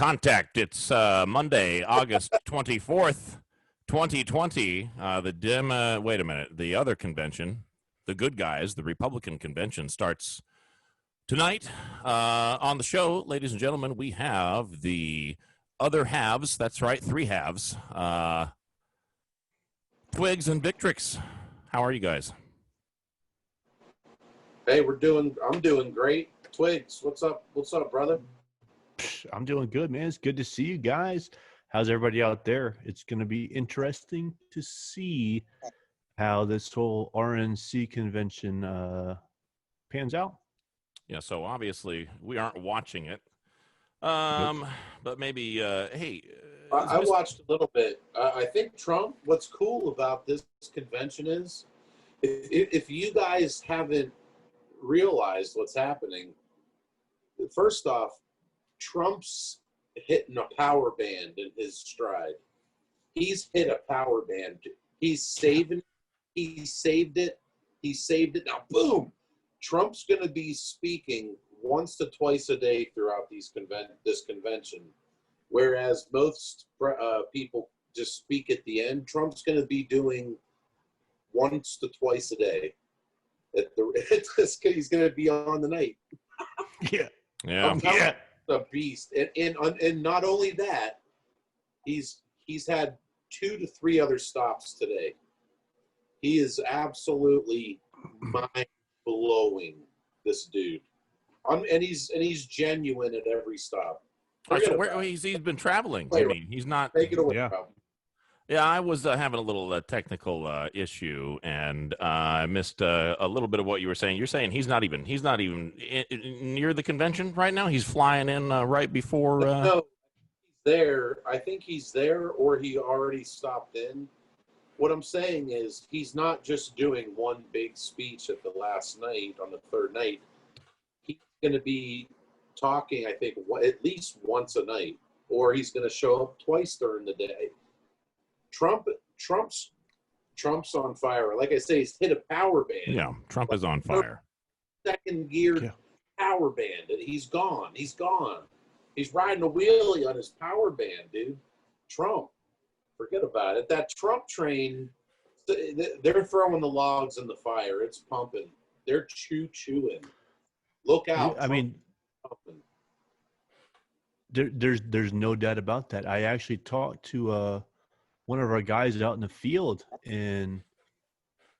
Contact. It's Monday, August 24th, 2020. Wait a minute. The other convention, the good guys, the Republican convention starts tonight. On the show, ladies and gentlemen, we have the other halves. That's right, three halves. Twigs and Victrix. How are you guys? Hey, I'm doing great. Twigs, what's up? What's up, brother? I'm doing good, man. It's good to see you guys. How's everybody out there? It's going to be interesting to see how this whole RNC convention pans out. Yeah, so obviously we aren't watching it. But maybe, hey. I watched a little bit. I think Trump, what's cool about this convention is, if you guys haven't realized what's happening, first off, Trump's hitting a power band in his stride. He's hit a power band. He's saving it. He saved it. He saved it. Now, boom! Trump's going to be speaking once to twice a day throughout this convention, whereas most people just speak at the end. Trump's going to be doing once to twice a day. He's going to be on the night. Yeah. A beast, and not only that, he's had 2 to 3 other stops today. He is absolutely mind blowing, this dude, and he's genuine at every stop. So he's been traveling. I mean, he's not. Take it away, yeah. bro. Yeah, I was having a little technical issue, and I missed a little bit of what you were saying. You're saying he's not even near the convention right now. He's flying in right before. No, he's there. I think he's there, or he already stopped in. What I'm saying is, he's not just doing one big speech at the last night on the third night. He's going to be talking, I think, at least once a night, or he's going to show up twice during the day. Trump's on fire. Like I say, he's hit a power band. Yeah, Trump is on fire. Second gear power band. He's gone. He's riding a wheelie on his power band, dude. Trump, forget about it. That Trump train, they're throwing the logs in the fire. It's pumping. They're chewing. Look out. I mean, there's no doubt about that. I actually talked to one of our guys out in the field, and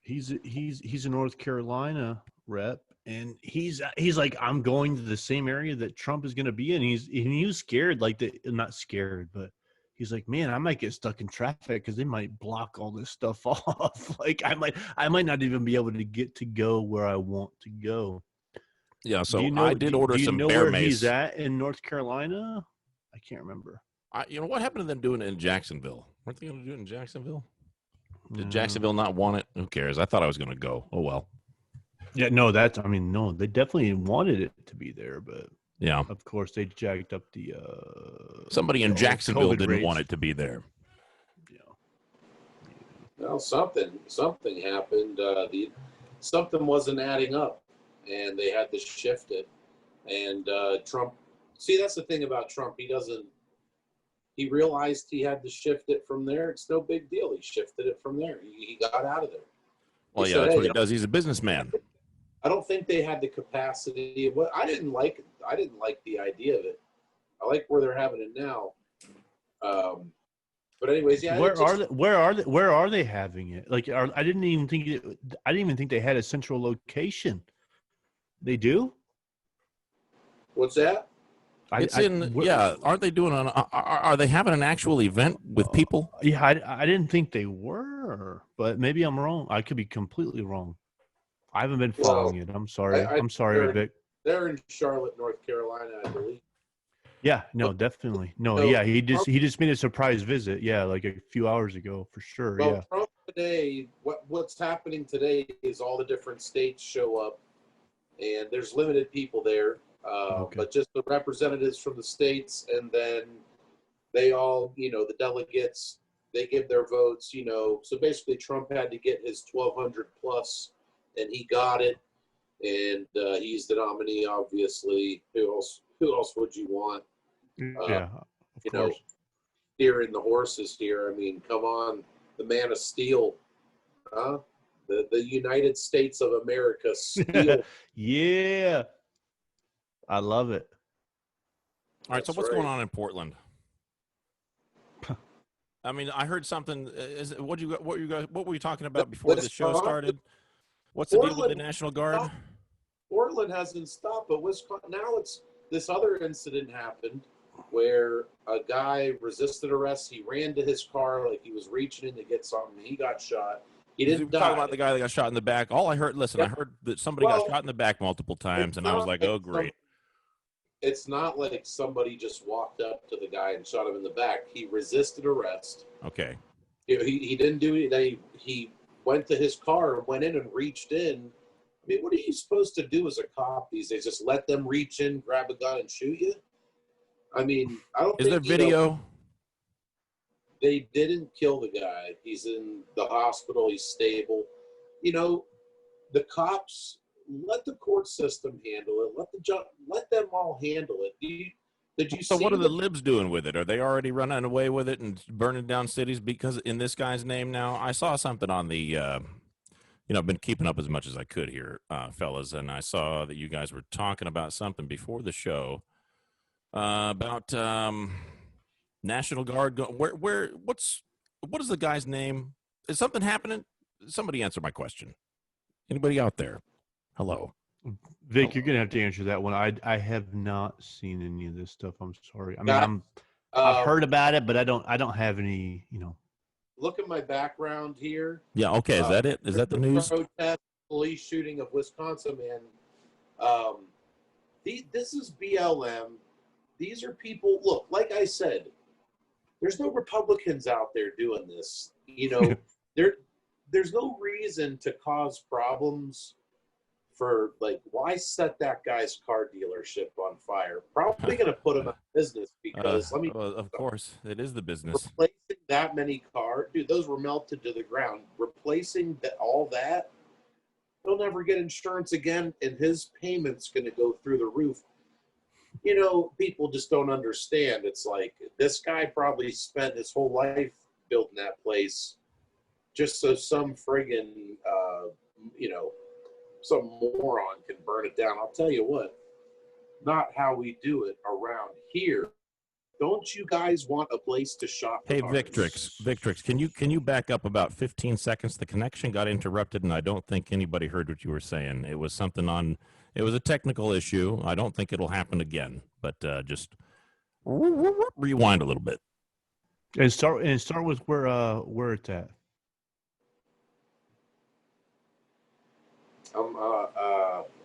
he's a North Carolina rep, and he's like, I'm going to the same area that Trump is going to be in. He was scared, not scared, but he's like, man, I might get stuck in traffic because they might block all this stuff off. Like I might not even be able to get to go where I want to go. Yeah, so I did order some bear mace. Do you know where he's at in North Carolina? I can't remember. What happened to them doing it in Jacksonville? Weren't they going to do it in Jacksonville? Did Jacksonville not want it? Who cares? I thought I was going to go. Oh, well. Yeah, no, no, they definitely wanted it to be there, but yeah, of course they jacked up the somebody in Jacksonville COVID didn't rates. want it to be there. Yeah. Well, something happened. Something wasn't adding up, and they had to shift it. And Trump, see, that's the thing about Trump. He realized he had to shift it from there. It's no big deal. He shifted it from there. He got out of there. Well, yeah, that's what he does. He's a businessman. I don't think they had the capacity. I didn't like the idea of it. I like where they're having it now. But anyways, yeah. Where are they having it? Like, I didn't even think they had a central location. They do? What's that? Aren't they doing are they having an actual event with people? Yeah, I didn't think they were, but maybe I'm wrong. I could be completely wrong. I haven't been following it. I'm sorry. I'm sorry, Vic. They're in Charlotte, North Carolina, I believe. Yeah, no, definitely. No, yeah, he just made a surprise visit. Yeah, like a few hours ago, for sure. Well, yeah. Trump today, what's happening today is all the different states show up, and there's limited people there. Okay. But just the representatives from the states, and then they all, the delegates, they give their votes, So basically, Trump had to get his 1,200 plus, and he got it, and he's the nominee, obviously. Who else would you want? Yeah, you know, steering the horses here. I mean, come on, the man of steel, huh? The United States of America, steel. Yeah. I love it. All right, so That's what's going right. on in Portland? I mean, I heard something. What were you talking about before the show started? What's the deal with the National Guard? Portland hasn't stopped, but Wisconsin, now it's this other incident happened where a guy resisted arrest. He ran to his car like he was reaching in to get something. He got shot. He didn't die. Talking about the guy that got shot in the back. All I heard, listen, I heard that somebody got shot in the back multiple times, and I was like, oh, great. It's not like somebody just walked up to the guy and shot him in the back. He resisted arrest. Okay. He didn't do anything. He went to his car and went in and reached in. I mean, what are you supposed to do as a cop these days? Just let them reach in, grab a gun, and shoot you? I mean, I don't. Is there video? They didn't kill the guy. He's in the hospital. He's stable. You know, the cops, let the court system handle it. Let them all handle it. Did you So see what are the libs doing with it? Are they already running away with it and burning down cities because in this guy's name now? I saw something on the, I've been keeping up as much as I could here, fellas, and I saw that you guys were talking about something before the show about National Guard. What is the guy's name? Is something happening? Somebody answer my question. Anybody out there? Hello. Vic, you're gonna have to answer that one. I have not seen any of this stuff. I'm sorry. I mean, I've heard about it, but I don't have any. Look at my background here. Yeah. Okay. Is that it? Is that the news? Protest, police shooting of Wisconsin, man. This is BLM. These are people. Look, like I said, there's no Republicans out there doing this. There's no reason to cause problems. For why set that guy's car dealership on fire? Probably going to put him out of business because of course, it is the business. Replacing that many cars, dude, those were melted to the ground. Replacing all that, he'll never get insurance again, and his payment's going to go through the roof. People just don't understand. It's like this guy probably spent his whole life building that place just so some friggin', some moron can burn it down. I'll tell you what, not how we do it around here. Don't you guys want a place to shop? Hey, Victrix, can you back up about 15 seconds? The connection got interrupted, and I don't think anybody heard what you were saying. It was it was a technical issue. I don't think it'll happen again, but just rewind a little bit. And start with where it's at.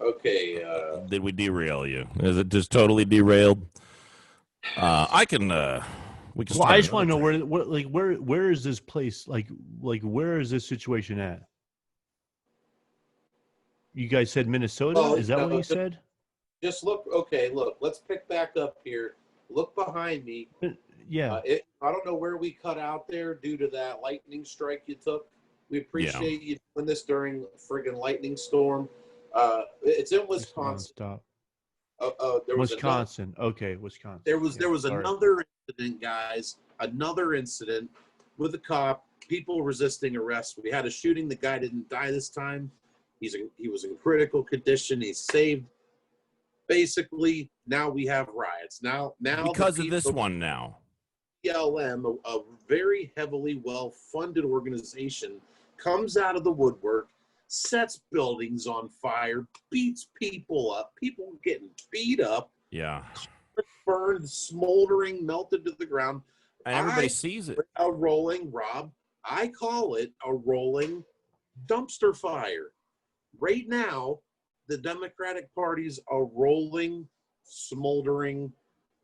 Okay. Did we derail you? Is it just totally derailed? We can. Well, I just want to know where is this place? Like where is this situation at? You guys said Minnesota. Is that what you said? Just look. Okay, look. Let's pick back up here. Look behind me. Yeah. I don't know where we cut out there due to that lightning strike you took. We appreciate you doing this during a friggin' lightning storm. It's in Wisconsin. Stop. There was Wisconsin. Wisconsin. There was another incident, guys. Another incident with a cop. People resisting arrest. We had a shooting. The guy didn't die this time. He was in critical condition. He's saved. Basically, now we have riots. Now because of this one now. BLM, a very heavily well-funded organization, comes out of the woodwork, sets buildings on fire, beats people up, people getting beat up, burned, smoldering, melted to the ground. And everybody sees it. A rolling, Rob, I call it a rolling dumpster fire. Right now, the Democratic Party's a rolling, smoldering,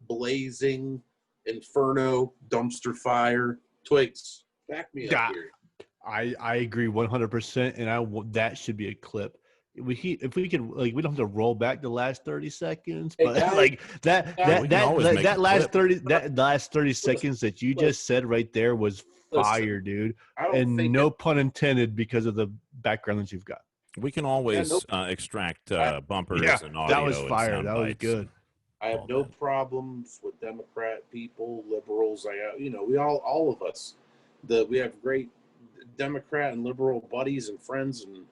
blazing, inferno, dumpster fire. Twigs, back me up here. I agree 100%, and that should be a clip. If we can, we don't have to roll back the last 30 seconds, but that last 30 seconds that you just said right there was fire, dude. And no pun intended because of the background that you've got. We can always extract bumpers and audio. That was fire. And that was good. I have All no dead. problems with Democrat people, liberals. We all of us, we have great Democrat and liberal buddies and friends, and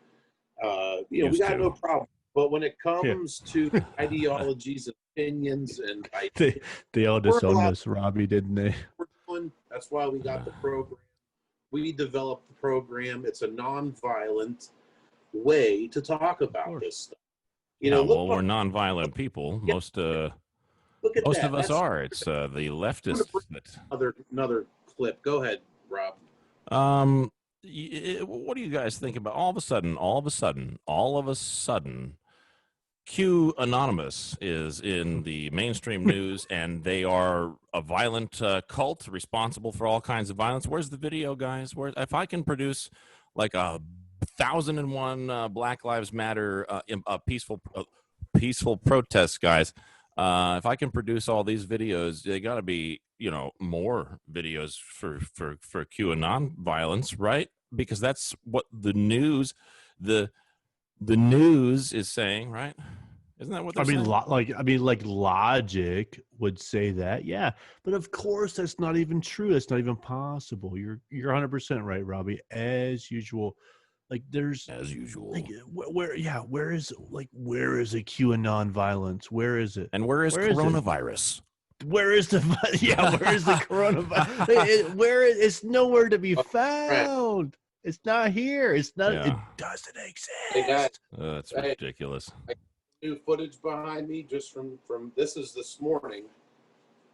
we Used got to. no problem. But when it Yeah. comes to ideologies, opinions, and They all we're disowned allowed us, Robbie, didn't they? we're doing. That's why we got the program. We developed the program. It's a non-violent way to talk about this stuff. Yeah, Look well, we're nonviolent people. Most look at most that. of us That's are. It's the leftists that. another clip. Go ahead, Rob. What do you guys think about all of a sudden, Q Anonymous is in the mainstream news, and they are a violent cult responsible for all kinds of violence. Where's the video, guys? If I can produce like 1,001 Black Lives Matter peaceful protests, guys. If I can produce all these videos, they got to be, more videos for QAnon violence, right? Because that's what the news is saying, right? Isn't that what they're saying? Like logic would say that, yeah. But of course, that's not even true. That's not even possible. You're 100% right, Robbie. As usual, like there's As usual. like where is a QAnon violence? Where is it? And where is coronavirus? Where is the where is the coronavirus? It's nowhere to be found. It's not here. It's not. Yeah. It doesn't exist. Hey guys, That's ridiculous. new footage behind me just from this morning.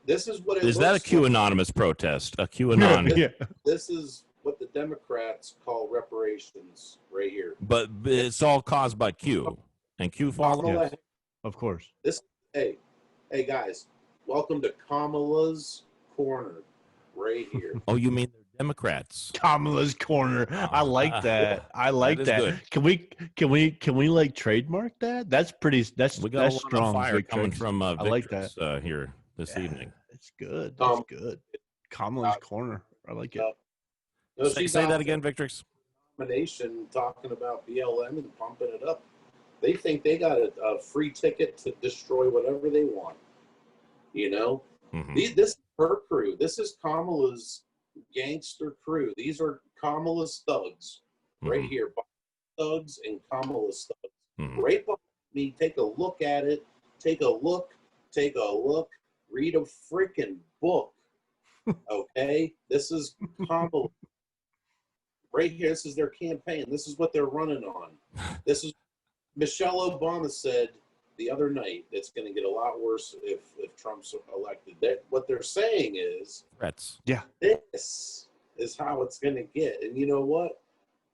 This is what it Is looks that a Q like. Anonymous protest? A QAnon? Yeah. This is what the Democrats call reparations right here. But it's all caused by Q. And Q follows? Kamala, Of course. hey guys, welcome to Kamala's Corner right here. Oh, you mean they're Democrats? Kamala's Corner. I like that. I like That is that. Can we like trademark that? That's pretty. That's We got that's a lot of strong. fire Victrix. coming from I like Victrix, here this evening. It's good. That's good. Kamala's Corner. I like it. No, Say that again, Victrix. Nomination talking about BLM and pumping it up. They think they got a free ticket to destroy whatever they want. Mhm. This is her crew. This is Kamala's gangster crew. These are Kamala's thugs right Mhm. here. Thugs and Kamala's thugs. Mhm. Right behind me. Take a look at it. Take a look. Read a freaking book. Okay? This is Kamala. Right here, this is their campaign. This is what they're running on. This is Michelle Obama said the other night it's going to get a lot worse if Trump's elected. What they're saying is Threats. Yeah. This is how it's going to get. And you know what?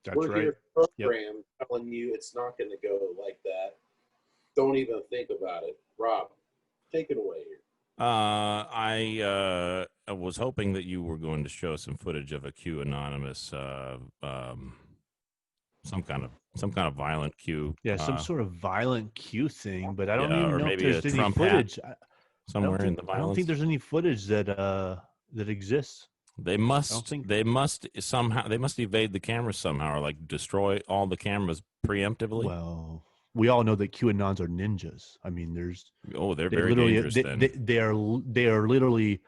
That's We're right. here program telling you it's not going to go like that. Don't even think about it. Rob, take it away here. I was hoping that you were going to show some footage of a Q Anonymous, some kind of violent Q. Yeah, some sort of violent Q thing, but I don't Yeah, even or know if maybe there's a any Trump hat footage. somewhere in the I violence. don't think there's any footage that exists. They must evade the cameras somehow, or like destroy all the cameras preemptively. Well, we all know that QAnons are ninjas. I mean, they're very dangerous. They are literally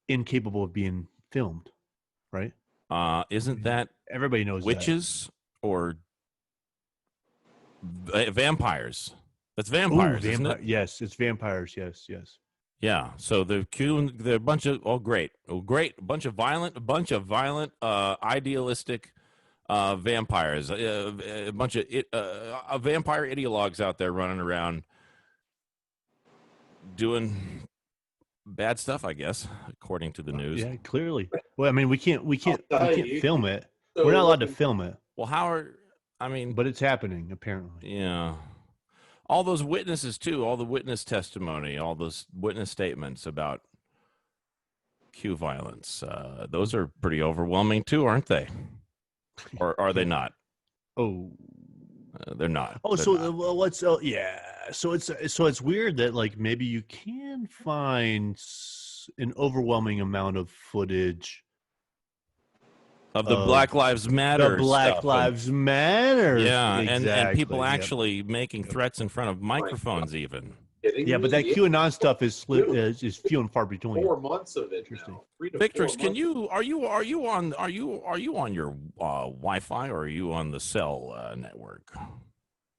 incapable of being filmed, right? Isn't that Everybody knows witches or vampires? That's that. vampires, isn't it? Yes, it's vampires. Yes. Yeah. So they're a bunch of a bunch of violent, idealistic vampires, a bunch of vampire ideologues out there running around doing bad stuff, I guess, according to the news. Yeah, clearly. Well, I mean, we can't film it. So We're not allowed to film it, Well, but it's happening apparently. yeah. All those witnesses too, all the witness testimony, all those witness statements about Q violence. Those are pretty overwhelming too, aren't they? Or are they not? Oh, they're not. Oh, They're so not. well, let's yeah. So it's weird that like maybe you can find an overwhelming amount of footage of the Black Lives Matter. The Black stuff. Lives Matter. Yeah, exactly. and people actually making threats in front of microphones even. Kidding Yeah, me? but that Yeah, QAnon stuff is Dude. is few and far between. 4 months of it Interesting. now. 3 to 4 Victrix, can months. you are you on your Wi-Fi, or are you on the cell network?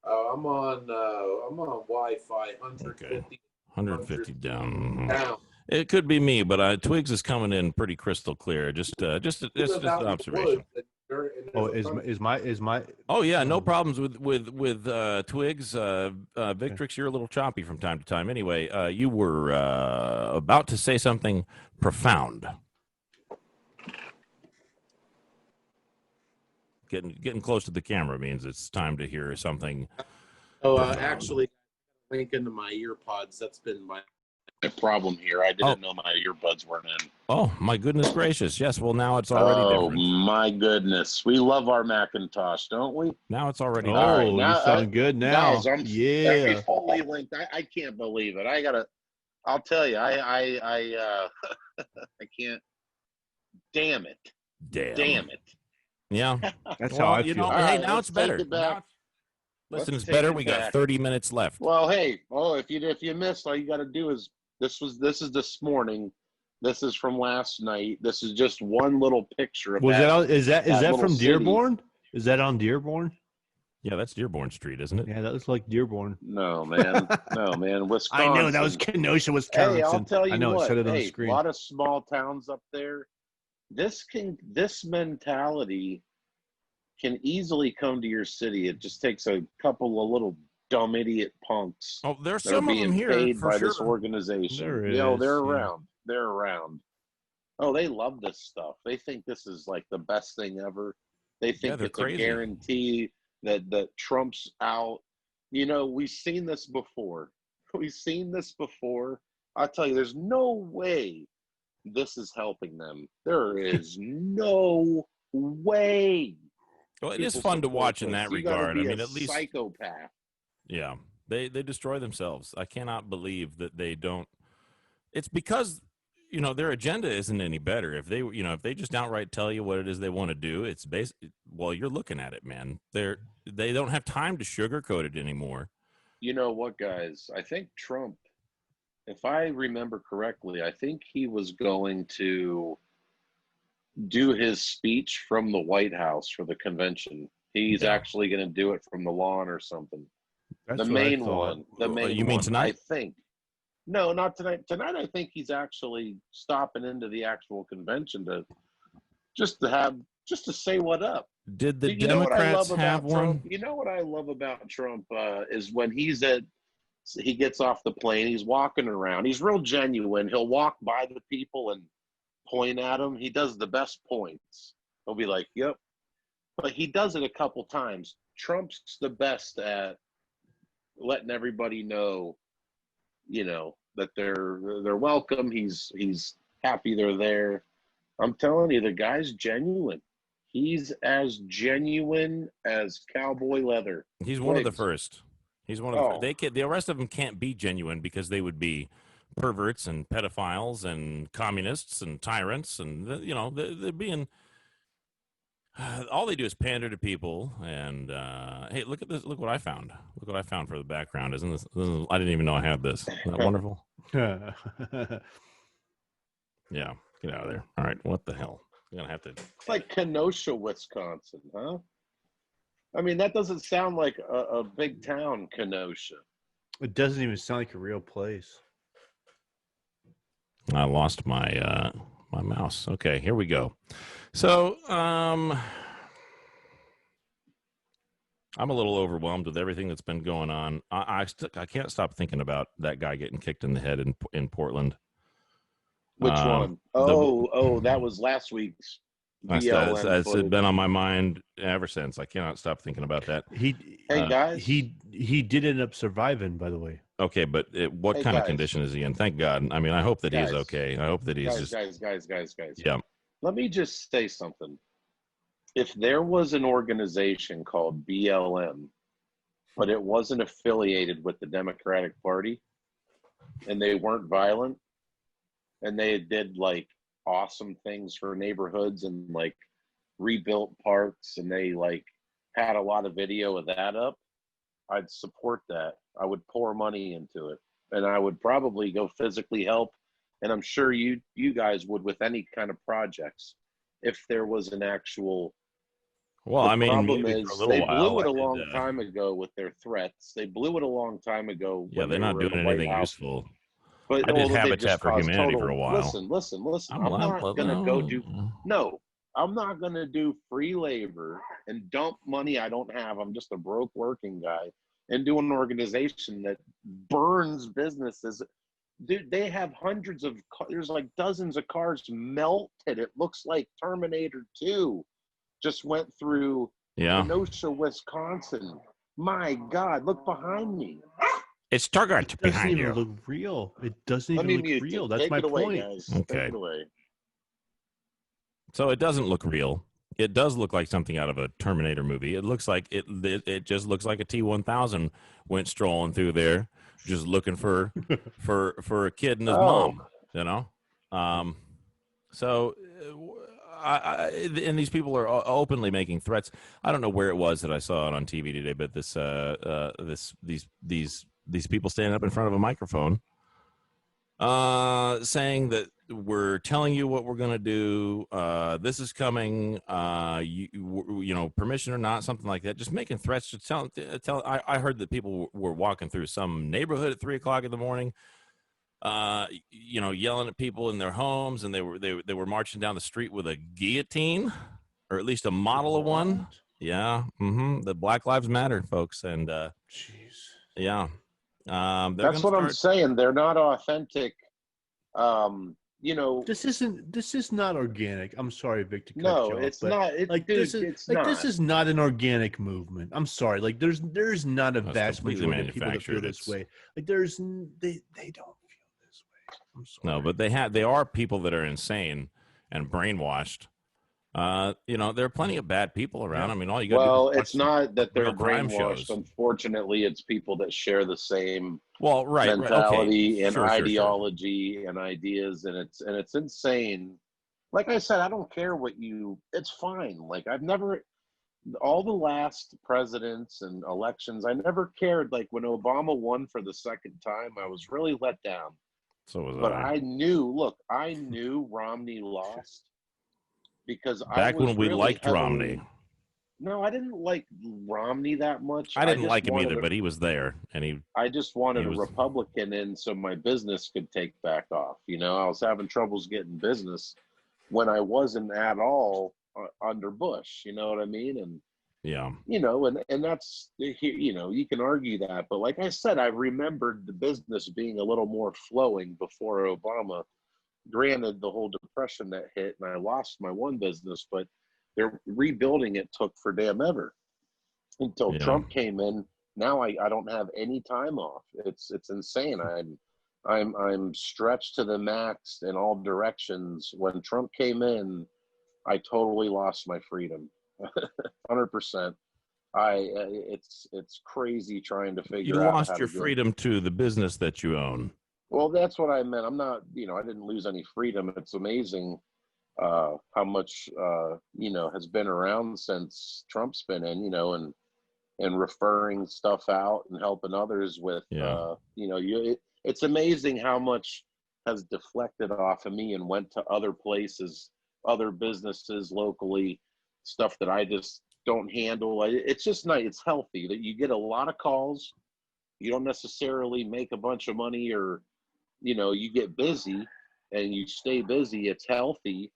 I'm on Wi-Fi, Okay, 150, 150 down. down. It could be me, but Twigs is coming in pretty crystal clear. Just Live an out in the observation. woods, and Oh, there's a is my Oh yeah, no um, problems with Twigs. Victrix, you're a little choppy from time to time. Anyway, you were about to say something profound. Getting close to the camera means it's time to hear something. actually, link into my ear pods. That's been my problem here. I didn't know my earbuds weren't in. Oh my goodness gracious! Yes, well now it's already different. Oh my goodness, we love our Macintosh, don't we? Now it's already Oh, All right, you now, sound good now. guys. I'm Yeah. fully linked. I can't believe it. I'll tell you. I can't. Damn it. Damn it. Yeah. That's how I feel. All Hey, right, now let's it's better. take it back. Listen, Let's it's better. take it We got back. 30 minutes left. Well, hey, if you missed, all you got to do is this is this morning. This is from last night. This is just one little picture of Was that. that on, is that little from city. Dearborn? Is that on Dearborn? Yeah, that's Dearborn Street, isn't it? Yeah, that looks like Dearborn. No, man. No, man. Wisconsin. I know that was Kenosha, Wisconsin. Hey, I'll tell you I know what. it said it on the Hey, a screen. lot of small towns up there. This mentality can easily come to your city. It just takes a couple of little dumb idiot punks Oh, there's that are some of them being here paid for by sure. this organization. There They're is, yeah. around. They're around. Oh, they love this stuff. They think this is like the best thing ever. They think they're it's crazy. a guarantee that Trump's out. You know, we've seen this before. I tell you, there's no way this is helping them. There is no way. Well, it is People fun to support watch in this. that You gotta regard. be I mean, a at least psychopath. yeah, they destroy themselves. I cannot believe that they don't. It's because their agenda isn't any better. If if they just outright tell you what it is they want to do, it's well, you're looking at it, man. They don't have time to sugarcoat it anymore. You know what, guys? I think Trump, if I remember correctly, I think he was going to do his speech from the White House for the convention. He's actually going to do it from the lawn or something. That's The what I main thought. one. The main You mean one, tonight? I think. No, not tonight. Tonight, I think he's actually stopping into the actual convention to say what up. Did the You know what I love Democrats have about one? Trump? You know what I love about Trump is when he gets off the plane, he's walking around. He's real genuine. He'll walk by the people and point at them. He does the best points. He'll be like, "Yep," but he does it a couple times. Trump's the best at letting everybody know, that they're welcome. He's happy they're there. I'm telling you, the guy's genuine. He's as genuine as cowboy leather. He's one of the first. He's one of the. Oh. The rest of them can't be genuine because they would be perverts and pedophiles and communists and tyrants, and they're being. All they do is pander to people. And hey, look at this! Look what I found! Look what I found for the background! Isn't this? I didn't even know I had this. Isn't that wonderful? Yeah, get out of there! All right, what the hell? You're gonna have to. It's like Kenosha, Wisconsin, huh? I mean, that doesn't sound like a big town, Kenosha. It doesn't even sound like a real place. I lost my my mouse. Okay, here we go. So, I'm a little overwhelmed with everything that's been going on. I can't stop thinking about that guy getting kicked in the head in Portland. Which one? That was last week's BLM It's footage. been on my mind ever since. I cannot stop thinking about that. Hey guys. He did end up surviving, by the way. Okay, but what kind of condition is he in? Thank God. I mean, I hope that he's okay. I hope that he's guys. Yeah. Let me just say something. If there was an organization called BLM, but it wasn't affiliated with the Democratic Party, and they weren't violent, and they did like awesome things for neighborhoods and like rebuilt parks, and they like had a lot of video of that up, I'd support that. I would pour money into it. and I would probably go physically help. And I'm sure you guys would with any kind of projects if there was an actual. Well, The I mean, problem maybe for a is little they while. blew it I a did, long time ago with their threats. They blew it a long time ago yeah, when they're they not were in doing the White anything House. useful. But I did they've just Habitat for caused Humanity for a total. while. Listen. I'm I'm not gonna go do. well, No, I'm not gonna do free labor and dump money I don't have. I'm just a broke working guy and do an organization that burns businesses. Dude, they have hundreds of. There's like dozens of cars melted. It looks like Terminator 2 just went through yeah. Kenosha, Wisconsin. My God, look behind me. It's Target It doesn't behind even you. look real. It doesn't Let even me look mute real. it. That's Take my it away, point. guys. Okay. Take it away. So it doesn't look real. It does look like something out of a Terminator movie. It looks like it just looks like a T-1000 went strolling through there, just looking for a kid and his mom. You know, so and these people are openly making threats. I don't know where it was that I saw it on TV today, but these people standing up in front of a microphone, saying that we're telling you what we're going to do. This is coming. You know, permission or not, something like that. Just making threats to tell. I heard that people were walking through some neighborhood at 3:00 in the morning. You know, yelling at people in their homes, and they were marching down the street with a guillotine, or at least a model of one. What? Yeah, the Black Lives Matter folks, and Jeez. yeah, That's what I'm saying. They're not authentic. You know, This is not organic. I'm sorry, Vic, to cut no, you off, it's but not. like Dude, this is it's like not. this is not an organic movement. I'm sorry. Like there's not a It's vast completely majority of people that feel manufactured. this way. Like they don't feel this way. I'm sorry. No, but they are people that are insane and brainwashed. You know, there are plenty of bad people around. Yeah. I mean, all you got to Well, do is it's not that they're real crime brainwashed. shows. Unfortunately, it's people that share the same Well, right, mentality okay. and Sure. ideology and ideas, and it's insane. Like I said, I don't care what you. It's fine. Like I've never. All the last presidents and elections, I never cared. Like when Obama won for the second time, I was really let down. So was But I. I knew Romney lost because I Back was when we really liked heavily. Romney. No, I didn't like Romney that much. I didn't just like him wanted either, but he was there, and I just wanted he a was- Republican in so my business could take back off. You know, I was having troubles getting business when I wasn't at all under Bush. You know what I mean? And yeah. you know, and that's, you know, you can argue that, but like I said, I remembered the business being a little more flowing before Obama. Granted, the whole depression that hit, and I lost my one business, but they're rebuilding it took for damn ever until Yeah. Trump came in. Now I don't have any time off. It's insane. I'm stretched to the max in all directions. When Trump came in, I totally lost my freedom. 100%. It's crazy trying to figure You out lost how your to freedom to the business that you own. Well, that's what I meant. I'm not, you know, I didn't lose any freedom. It's amazing how much you know, has been around since Trump's been in, you know, and referring stuff out and helping others with Yeah. you know, it's amazing how much has deflected off of me and went to other places, other businesses locally, stuff that I just don't handle. It's just nice. It's healthy that you get a lot of calls. You don't necessarily make a bunch of money, or, you know, you get busy and you stay busy. It's healthy.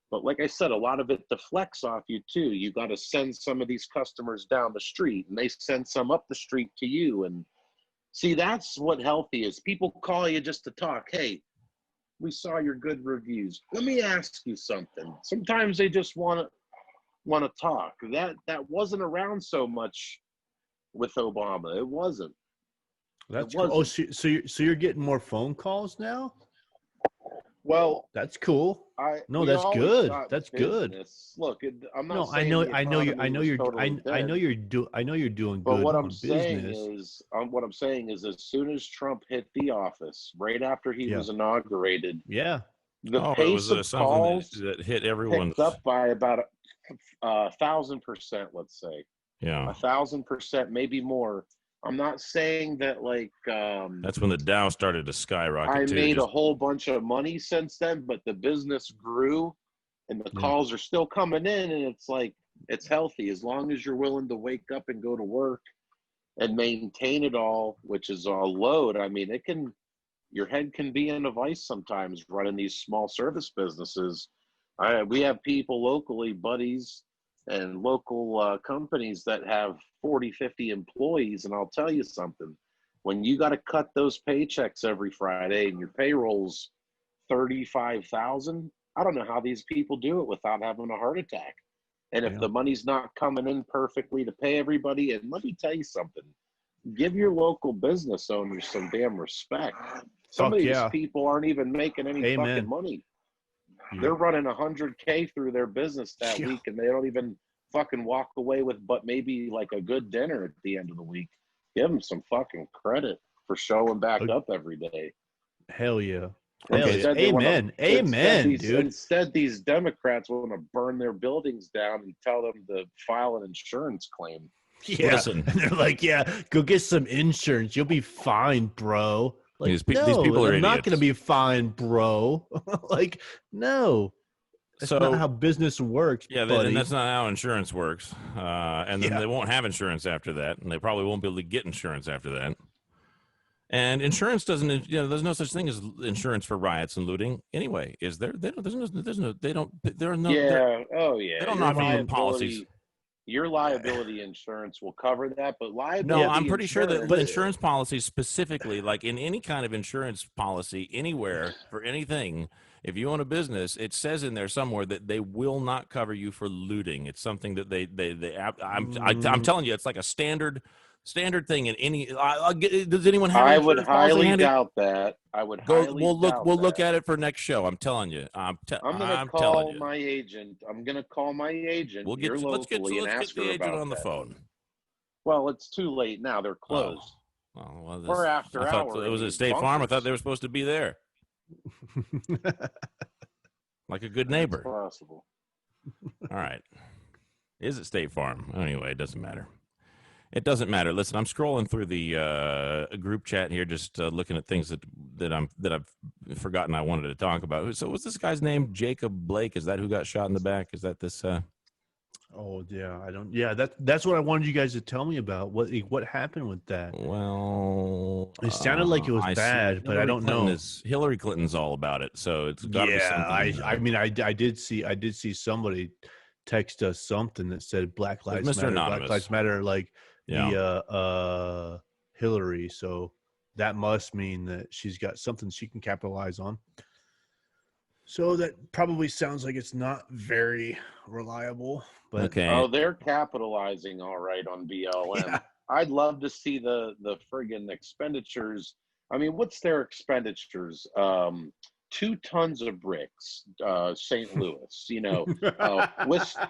But like I said, a lot of it deflects off you too. You got to send some of these customers down the street, and they send some up the street to you. And see, that's what healthy is. People call you just to talk. Hey, we saw your good reviews. Let me ask you something. Sometimes they just want to talk. That wasn't around so much with Obama. It wasn't. That's It cool. Oh, wasn't. so you're getting more phone calls now? Well, That's cool. No, we that's always good. thought That's good. business. Look, I'm not No, saying the economy was totally I dead. know you're doing But good what on I'm saying business. is, as soon as Trump hit the office, right after he Yeah. was inaugurated, Yeah. the Oh, it pace was of something calls that hit everyone's. picked up by about 1,000%, let's say. Yeah. 1,000%, maybe more, I'm not saying that like That's when the Dow started to skyrocket I too. made a whole bunch of money since then, but the business grew and the calls are still coming in, and it's like it's healthy as long as you're willing to wake up and go to work and maintain it all, which is a load. I mean, your head can be in a vice sometimes running these small service businesses. We have people locally, buddies, and local companies that have 40, 50 employees. And I'll tell you something, when you got to cut those paychecks every Friday and your payroll's 35,000, I don't know how these people do it without having a heart attack. And if the money's not coming in perfectly to pay everybody, and let me tell you something, give your local business owners some damn respect. Some of these people aren't even making any fucking money. They're running 100K through their business that week, and they don't even fucking walk away with but maybe like a good dinner at the end of the week. Give them some fucking credit for showing back up every day. Hell yeah. Amen. Amen, dude. Instead, these Democrats want to burn their buildings down and tell them to file an insurance claim. Yeah. Listen. And they're like, go get some insurance. You'll be fine, bro. Like, these people are I'm idiots. not going to be fine, bro. Like, no. That's not how business works. Yeah, buddy. and that's not how insurance works. And then they won't have insurance after that, and they probably won't be able to get insurance after that. And insurance doesn't, there's no such thing as insurance for riots and looting anyway. Is there? They don't offer you policies. Your liability insurance will cover that, but liability No, I'm pretty sure that insurance policies specifically, like in any kind of insurance policy anywhere for anything, if you own a business, it says in there somewhere that they will not cover you for looting. It's something that I'm telling you, it's like a standard thing in any. Does anyone have? I would highly doubt that. We'll look at it for next show. I'm telling you. I'm gonna call my agent. Let's get the agent on the phone. Well, it's too late now. They're closed. We're after hours. It was at State Farm. I thought they were supposed to be there. Like a good neighbor. That's possible. All right. Is it State Farm? Anyway, it doesn't matter. It doesn't matter. Listen, I'm scrolling through the group chat here, just looking at things that I've forgotten I wanted to talk about. So, what's this guy's name? Jacob Blake? Is that who got shot in the back? Is that this? Oh yeah, I don't. Yeah, that's what I wanted you guys to tell me about. What happened with that? Well, it sounded like it was bad, but I don't know. Hillary Clinton's all about it, so it's got to be something. I mean, I did see somebody text us something that said Black Lives Matter. Anonymous. Black Lives Matter, like the Hillary. So that must mean that she's got something she can capitalize on. So that probably sounds like it's not very reliable. But okay. Oh, they're capitalizing all right on BLM. Yeah. I'd love to see the friggin' expenditures. I mean, what's their expenditures? 2 tons of bricks, St. Louis,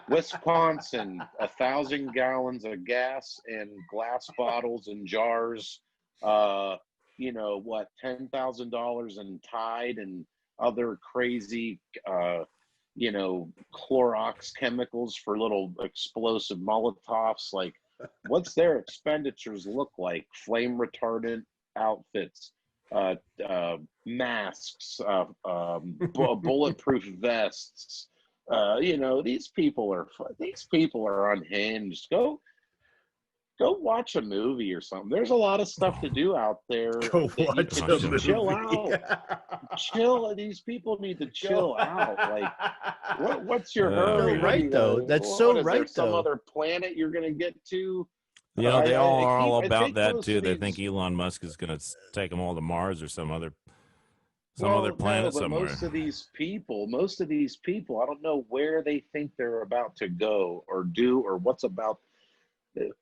Wisconsin, 1,000 gallons of gas and glass bottles and jars, $10,000 in Tide and other crazy, Clorox chemicals for little explosive Molotovs. Like, what's their expenditures look like? Flame retardant outfits, masks, bulletproof vests. These people are unhinged. Go watch a movie or something. There's a lot of stuff to do out there. Go watch a movie. Chill out. These people need to chill out. Like, what's your hurry? Right though. That's so right. There some other planet you're gonna get to? They all are all about that too. They think Elon Musk is going to take them all to Mars or some other planet somewhere. Most of these people, I don't know where they think they're about to go or do or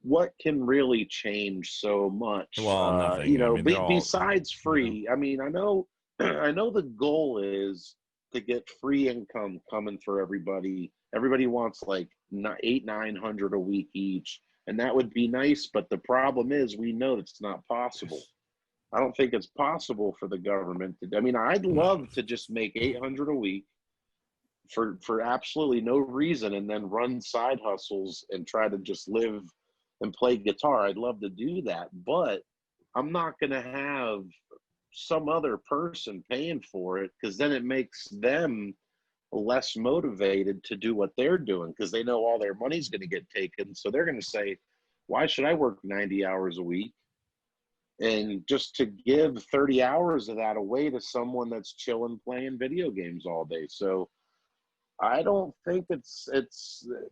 what can really change so much. Well, nothing. Besides free. I mean, I know the goal is to get free income coming for everybody. Everybody wants like $800-900 a week each. And that would be nice, but the problem is we know it's not possible. I don't think it's possible for the government to. I mean, I'd love to just make $800 a week for absolutely no reason, and then run side hustles and try to just live and play guitar. I'd love to do that, but I'm not going to have some other person paying for it, because then it makes them less motivated to do what they're doing, because they know all their money's going to get taken. So they're going to say, why should I work 90 hours a week? And just to give 30 hours of that away to someone that's chilling playing video games all day. So I don't think it's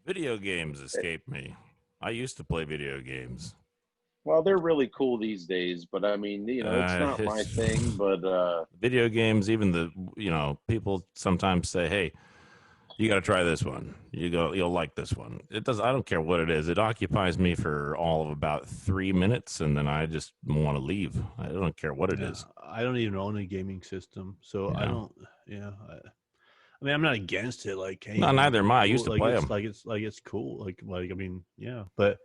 Video games escape me. I used to play video games. well, they're really cool these days, but I mean, you know, it's not my thing, but video games, even people sometimes say, hey, you got to try this one. You'll like this one. It does. I don't care what it is. It occupies me for all of about 3 minutes, and then I just want to leave. I don't care what it is. I don't even own a gaming system, so Yeah. I don't. Yeah, I mean, I'm not against it. Like, hey, No, neither am I. I used to like, play it's, them. it's cool. Like I mean, yeah. But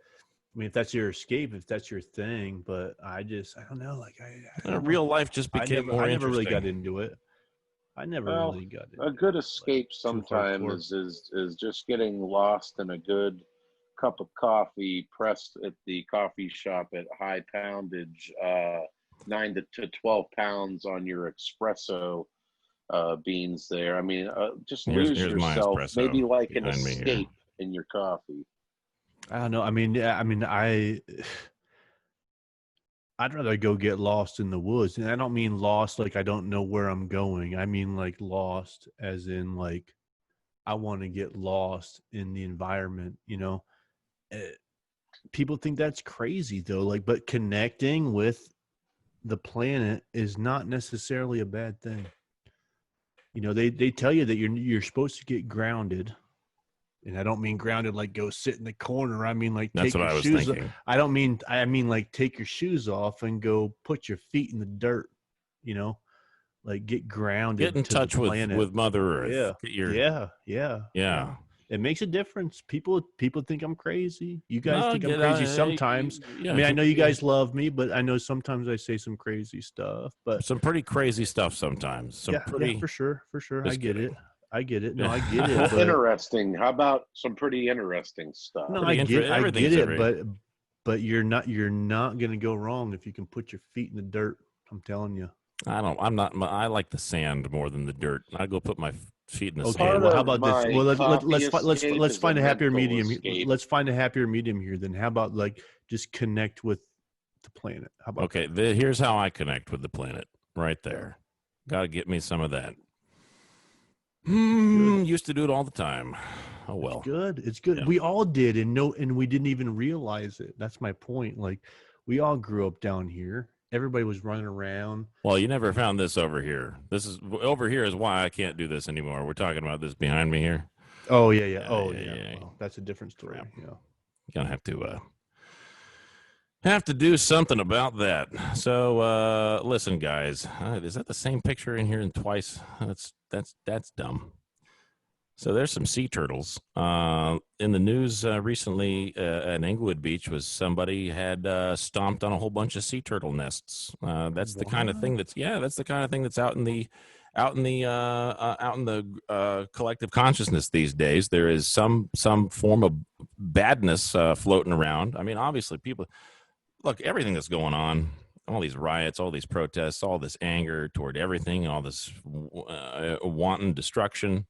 I mean, if that's your escape, if that's your thing, but I don't know. Like, I don't Real know. life just became more I interesting. never really got into it. I never well, really got into a good it, escape like, too sometimes hardcore. is just getting lost in a good cup of coffee pressed at the coffee shop at high poundage, 9 to 12 pounds on your espresso beans there. I mean, just lose Here's my yourself, espresso maybe like an behind me here. escape in your coffee. I don't know. I mean, yeah. I mean, I'd rather go get lost in the woods. And I don't mean lost like I don't know where I'm going. I mean like lost as in like I want to get lost in the environment, you know. People think that's crazy though, like, but connecting with the planet is not necessarily a bad thing. You know, they tell you that you're supposed to get grounded. And I don't mean grounded like go sit in the corner. I mean like That's take what your I was shoes. thinking. I mean like take your shoes off and go put your feet in the dirt, you know, like get grounded Get in to the touch with planet. Mother Earth. Yeah. Get your, Yeah. It makes a difference. People think I'm crazy. You guys No, think I'm get crazy out. sometimes. Yeah, I mean, I know you guys love me, but I know sometimes I say some crazy stuff. But some pretty crazy stuff sometimes. Some yeah, pretty. for sure. I Just get kidding. it. I get it. No, I get it. Well, But interesting. How about some pretty interesting stuff? no, Pretty I get everything's it, but you're not going to go wrong if you can put your feet in the dirt. I'm telling you. I'm not. I like the sand more than the dirt. I go put my feet in the Okay, sand. well, how of about this? my Well, coffee escape let's is a find a happier mental medium. escape. Let's find a happier medium here. Then how about like just connect with the planet? How about Okay, here's how I connect with the planet. Right there. Got to get me some of that. Used to do it all the time. Oh well. It's good. Yeah. We all did, and we didn't even realize it. That's my point. Like we all grew up down here. Everybody was running around. Well, you never found this over here. This is over here is why I can't do this anymore. We're talking about this behind me here. Oh yeah. Yeah, Oh yeah, yeah. yeah. Well, that's a different story. Crap. Yeah. Gonna have to do something about that. So listen, guys, is that the same picture in here and twice? That's dumb. So there's some sea turtles in the news recently. At Englewood Beach, was somebody had stomped on a whole bunch of sea turtle nests. That's the kind of thing that's out in the collective consciousness these days. There is some form of badness floating around. I mean, obviously, people look, everything that's going on, all these riots, all these protests, all this anger toward everything, all this wanton destruction.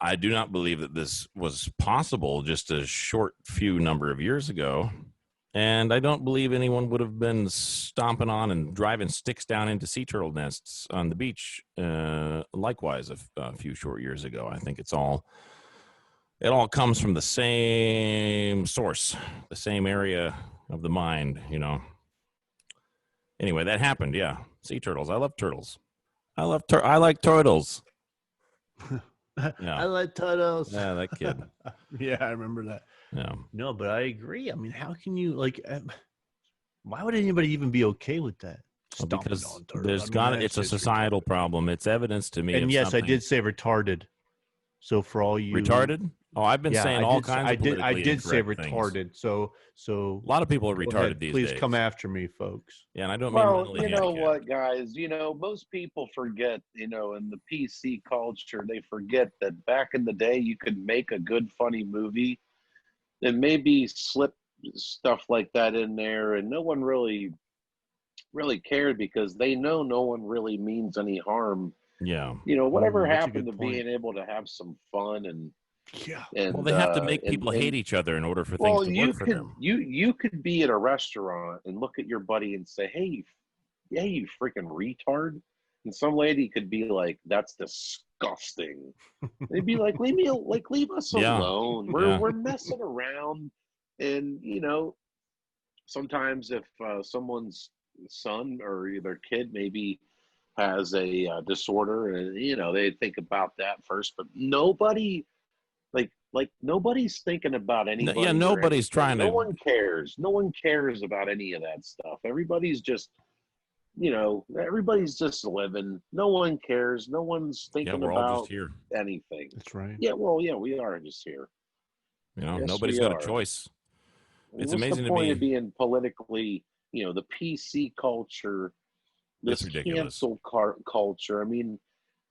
I do not believe that this was possible just a short few number of years ago. And I don't believe anyone would have been stomping on and driving sticks down into sea turtle nests on the beach. Likewise, a few short years ago. I think it all comes from the same source, the same area of the mind, you know. Anyway, that happened. Yeah. Sea turtles. I love turtles. I like turtles. Yeah. I like turtles. Yeah, that kid. Yeah, I remember that. Yeah. No, but I agree. I mean, how can you like? Why would anybody even be okay with that? Well, because Stomping on turtles. it's a societal problem. It's evidence to me. And of yes, something. I did say retarded. So for all you Retarded? Oh, I've been saying all kinds of politically I did say incorrect things. retarded. So A lot of people are go retarded ahead. these Please days. come after me, folks. Yeah, and I don't mean Well, mentally you know handicapped. what, guys? You know, most people forget, you know, in the PC culture, they forget that back in the day, you could make a good, funny movie and maybe slip stuff like that in there, and no one really cared because they know no one really means any harm. Yeah. Whatever That's a happened good to point. being able to have some fun and Yeah. Well, they have to make people hate each other in order for things to work for them. You could be at a restaurant and look at your buddy and say, "Hey, yeah, you freaking retard," and some lady could be like, "That's disgusting." They'd be like, leave us Yeah. alone. We're messing around." And sometimes if someone's son or their kid maybe has a disorder, and they think about that first, but nobody like nobody's thinking about anybody. Yeah, nobody's trying to. No one cares. No one cares about any of that stuff. Everybody's just everybody's just living. No one cares. No one's thinking we're all about just here. anything. That's right. Yeah, well, yeah, we are just here. Yes, nobody's got a choice. It's amazing the point of being politically, the PC culture, this cancel culture. I mean,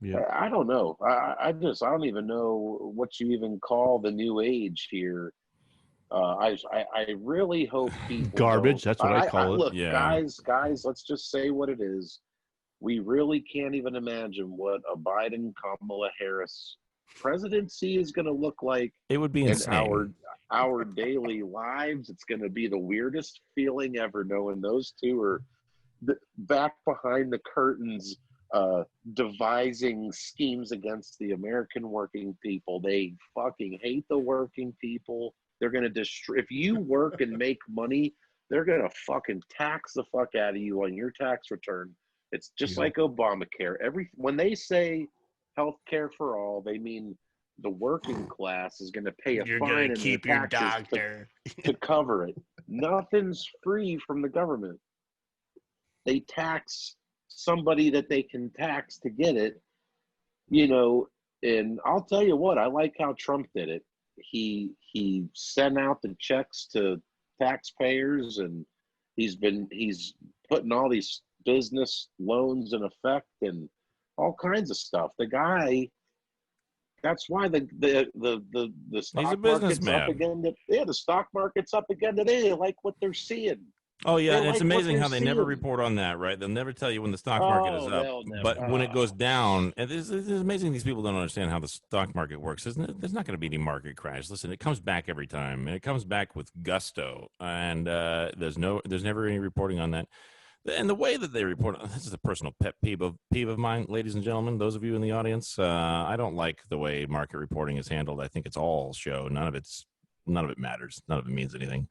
yeah. I don't know. I don't even know what you even call the new age here. I really hope people garbage. That's what I call it. Look, yeah. guys, let's just say what it is. We really can't even imagine what a Biden Kamala Harris presidency is going to look like. It would be insane. In our daily lives. It's going to be the weirdest feeling ever, knowing those two are back behind the curtains, devising schemes against the American working people. They fucking hate the working people. They're going to destroy. If you work and make money, they're going to fucking tax the fuck out of you on your tax return. It's just like Obamacare. When they say health care for all, they mean the working class is going to pay a fine and keep your doctor to cover it. Nothing's free from the government. They tax somebody that they can tax to get it, and I'll tell you what, I like how Trump did it. He sent out the checks to taxpayers, and he's putting all these business loans in effect and all kinds of stuff. The guy, that's why the stock market's up again. The stock market's up again today. They like what they're seeing. Oh yeah, and it's amazing how they never report on that, right? They'll never tell you when the stock market is up, but when it goes down, and it's amazing these people don't understand how the stock market works. There's not going to be any market crash. Listen, it comes back every time, and it comes back with gusto, and there's never any reporting on that. And the way that they report, this is a personal pet peeve of mine, ladies and gentlemen, those of you in the audience. I don't like the way market reporting is handled. I think it's all show. None of it matters. None of it means anything.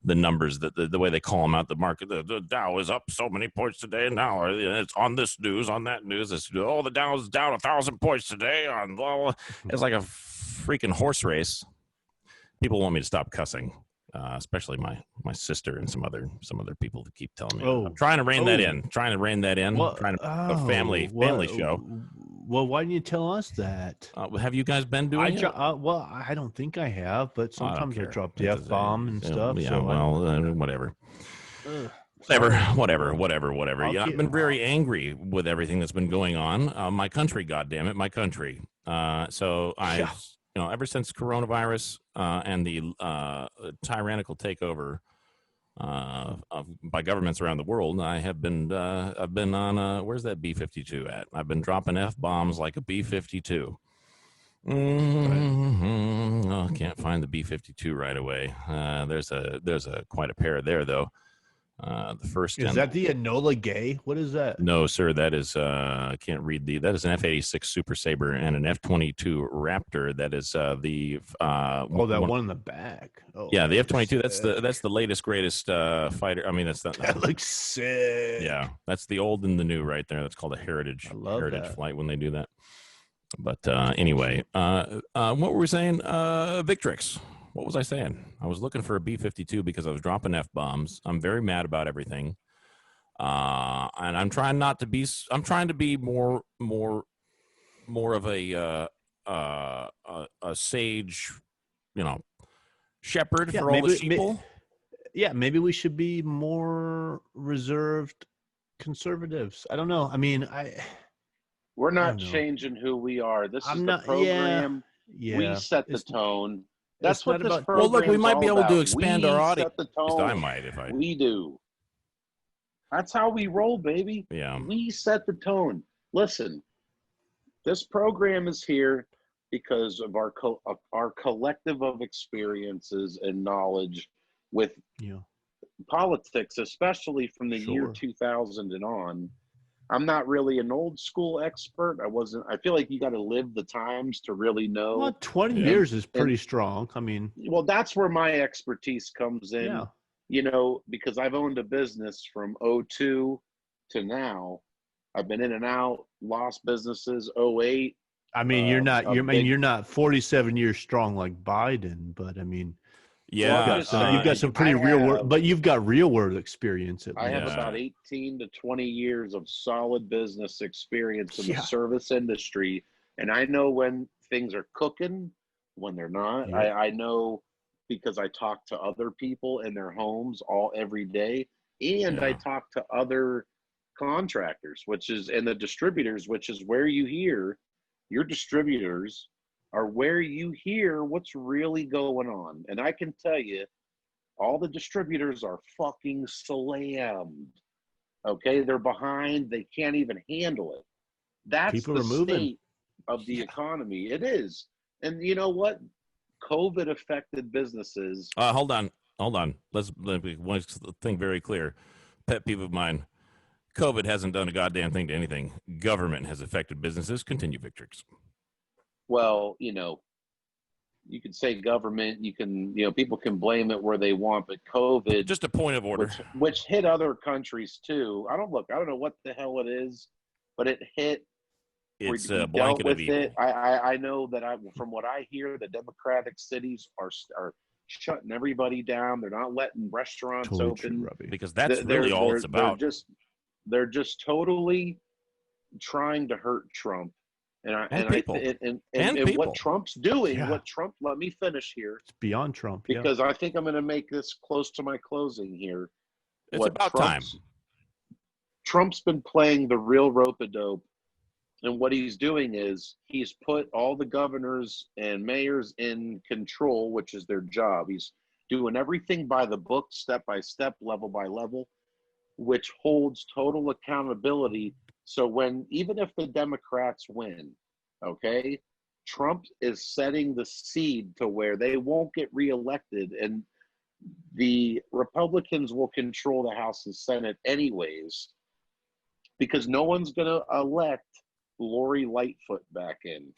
The numbers, the way they call them out, the market, the Dow is up so many points today. Now it's on this news, on that news. The Dow is down 1,000 points today. It's like a freaking horse race. People want me to stop cussing, especially my sister and some other people that keep telling me. I'm trying to rein that in. Well, trying to a family show. Well, why didn't you tell us that? Have you guys been doing it? Well, I don't think I have, but sometimes I drop the F-bomb and stuff. Yeah, so whatever. Whatever. Yeah, I've been very angry with everything that's been going on. My country, goddammit, my country. Ever since coronavirus and the tyrannical takeover by governments around the world, I've been on where's that B-52 at? I've been dropping F-bombs like a B-52. Oh, can't find the B-52 right away. There's quite a pair there though. The first is that the Enola Gay? What is that? No, sir. That is I can't read that is an F-86 Super Sabre and an F-22 Raptor. That is one in the back. Oh, yeah, the F-22. That's the latest greatest fighter. I mean, that looks sick. Yeah, that's the old and the new right there. That's called a heritage flight when they do that. But anyway, what were we saying? Victrix. What was I saying? I was looking for a B-52 because I was dropping F-bombs. I'm very mad about everything. And I'm trying to be more of a sage, shepherd for all the sheeple. Maybe we should be more reserved conservatives. I don't know. I mean, we're not changing who we are. This is the program. Yeah. We set the tone. That's what not this about- Well, look, we program's might be all able to about. expand We our audience. set the At least I tone. might if I. We do. That's how we roll, baby. Yeah. We set the tone. Listen, this program is here because of our collective of experiences and knowledge with Yeah. politics, especially from the year Sure. 2000 and on. I'm not really an old school expert. I feel like you got to live the times to really know. Well, 20 Yeah. years is pretty strong. I mean, Well, that's where my expertise comes in, yeah. you know, because I've owned a business from '02 to now. I've been in and out, lost businesses, '08. I mean, you're not. a big- You're not 47 years strong like Biden, but I mean, Yeah. just you've got some I pretty real world. have- But you've got real world experience at I have least. Yeah. about 18 to 20 years of solid business experience in Yeah. the service industry. And I know when things are cooking, when they're not. Yeah. I know because I talk to other people in their homes every day. And I Yeah. talk to other contractors, and the distributors, which is where you hear your distributors are where you hear what's really going on. And I can tell you, all the distributors are fucking slammed. Okay, they're behind. They can't even handle it. That's People the are moving. state of the Yeah. economy. It is. And you know what? COVID affected businesses. Hold on. Let me one thing very clear. Pet peeve of mine. COVID hasn't done a goddamn thing to anything. Government has affected businesses. Continue, Victrix. Well, you know, you can say government, people can blame it where they want, but COVID, Just a point of order. which hit other countries too. I don't know what the hell it is, but it hit. It's we a blanket dealt of with evil. it. I know that from what I hear, the Democratic cities are shutting everybody down. They're not letting restaurants Totally open. true, Robbie. Because that's really all it's about. They're just totally trying to hurt Trump. And people. what Trump's doing, Yeah. let me finish here, It's beyond Trump. Yeah. because I think I'm going to make this close to my closing here. It's about time. Trump's been playing the real rope-a-dope, and what he's doing is he's put all the governors and mayors in control, which is their job. He's doing everything by the book, step by step, level by level, which holds total accountability. So even if the Democrats win, okay, Trump is setting the seed to where they won't get reelected, and the Republicans will control the House and Senate anyways, because no one's going to elect Lori Lightfoot back in.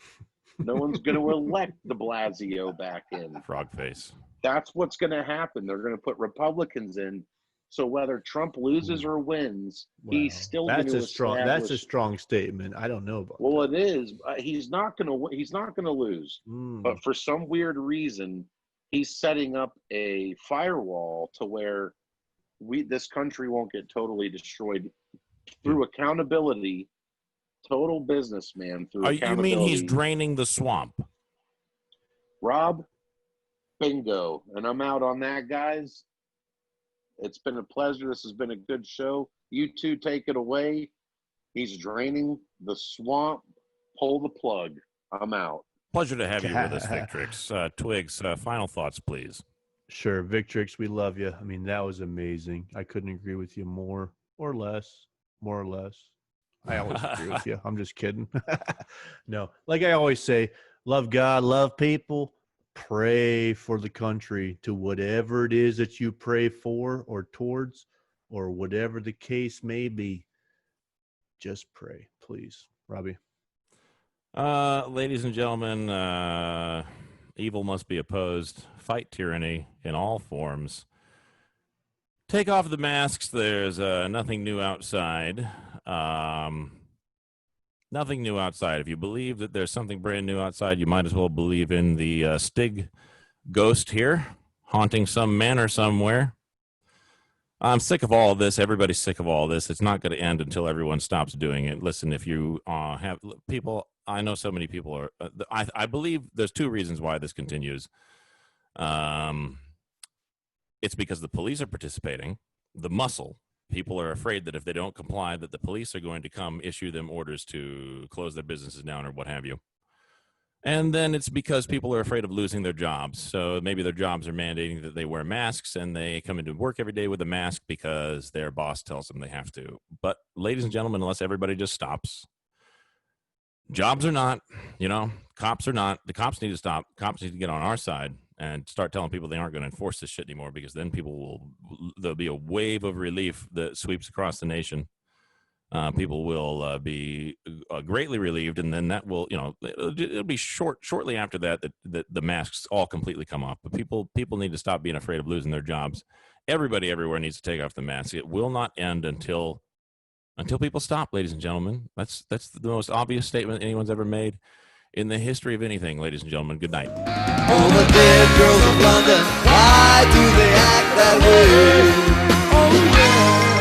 No one's going to elect de Blasio back in. Frog face. That's what's going to happen. They're going to put Republicans in. So whether Trump loses or wins, he's Wow. still going to That's a strong statement. I don't know about Well, that. it is. He's not going to lose. But for some weird reason, he's setting up a firewall to where this country won't get totally destroyed through accountability. Total businessman through accountability. You mean he's draining the swamp? Rob, bingo. And I'm out on that, guys. It's been a pleasure. This has been a good show. You two take it away. He's draining the swamp. Pull the plug. I'm out. Pleasure to have you with us, Victrix. Twigs, final thoughts, please. Sure, Victrix, we love you. I mean, that was amazing. I couldn't agree with you more or less. I always agree with you. I'm just kidding. No, like I always say, love God, love people, pray for the country, to whatever it is that you pray for or towards, or whatever the case may be. Just pray, please. Robbie. Ladies and gentlemen, evil must be opposed. Fight tyranny in all forms. Take off the masks. There's nothing new outside. Nothing new outside. If you believe that there's something brand new outside, you might as well believe in the Stig ghost here, haunting some manor somewhere. I'm sick of all of this. Everybody's sick of all of this. It's not going to end until everyone stops doing it. Listen, if you have people, I know so many people are, I believe there's two reasons why this continues. It's because the police are participating. The muscle. People are afraid that if they don't comply, that the police are going to come issue them orders to close their businesses down or what have you. And then it's because people are afraid of losing their jobs. So maybe their jobs are mandating that they wear masks and they come into work every day with a mask because their boss tells them they have to. But ladies and gentlemen, unless everybody just stops, jobs are not, cops are not. The cops need to stop. Cops need to get on our side and start telling people they aren't going to enforce this shit anymore, because then there'll be a wave of relief that sweeps across the nation. People will be greatly relieved, and then that will, it'll be shortly after that the masks all completely come off. But people need to stop being afraid of losing their jobs. Everybody everywhere needs to take off the mask. It will not end until people stop, ladies and gentlemen. That's the most obvious statement anyone's ever made in the history of anything, ladies and gentlemen. Good night. All the dead girls of London, why do they act that way? Oh yeah.